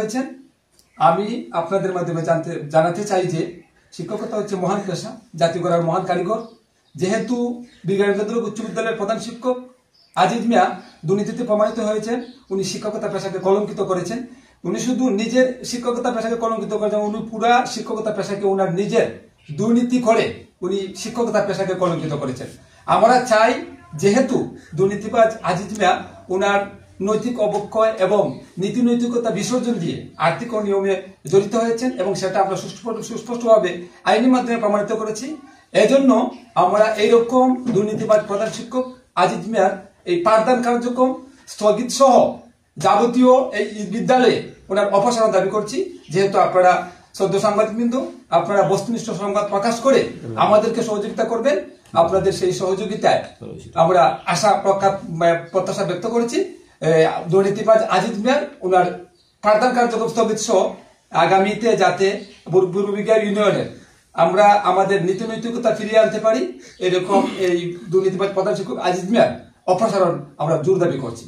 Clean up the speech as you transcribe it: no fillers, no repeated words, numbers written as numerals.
করেছেন। আমি আপনাদের মাধ্যমে জানাতে চাই যে শিক্ষকতা হচ্ছে মহান পেশা, জাতি গড়ার মহান কারিগর। যেহেতু বিজ্ঞান উচ্চ বিদ্যালয়ের প্রধান শিক্ষক আজিজ মিয়া দুর্নীতিতে প্রমাণিত হয়েছেন, উনি শিক্ষকতা পেশাকে কলঙ্কিত করেছেন। উনি শুধু নিজের শিক্ষকতা পেশাকে কলঙ্কিত করেছেন, উনি পুরা শিক্ষকতা পেশাকে ওনার নিজের দুর্নীতি করে উনি শিক্ষকতা পেশাকে কলঙ্কিত করেছেন। আমরা চাই যেহেতু দুর্নীতিবাজ আজিজ মিয়া ওনার নৈতিক অবক্ষয় এবং নীতি নৈতিকতা বিসর্জন দিয়ে আর্থিক অনিয়মে জড়িত হয়েছেন এবং সেটা আমরা সুস্পষ্টভাবে আইনের মাধ্যমে প্রমাণিত করেছি। এজন্য আমরা এইরকম দুর্নীতিবাজ প্রধান শিক্ষক আজিজ মিয়ার এই পাঠদান কার্যক্রম স্থগিত সহ যাবতীয় এই বিদ্যালয়ে ওনার অপসারণ দাবি করছি। যেহেতু আপনারা সদ্য সাংবাদিকবৃন্দ, আপনারা বস্তুনিষ্ঠ সংবাদ প্রকাশ করে আমাদেরকে সহযোগিতা করবেন, আপনাদের সেই সহযোগিতায় আমরা আশা প্রত্যাশা ব্যক্ত করেছি। দুর্নীতিবাজ আজিজ মিয়ার ওনার পাঠদান কার্যক্রম স্থগিত সহ আগামীতে যাতে বুরুবিঘা ইউনিয়নের আমরা আমাদের নীতি নৈতিকতা ফিরিয়ে আনতে পারি, এরকম এই দুর্নীতিবাজ প্রধান শিক্ষক আজিজ মিয়ার অপসারণ আমরা জোর দাবি করছি।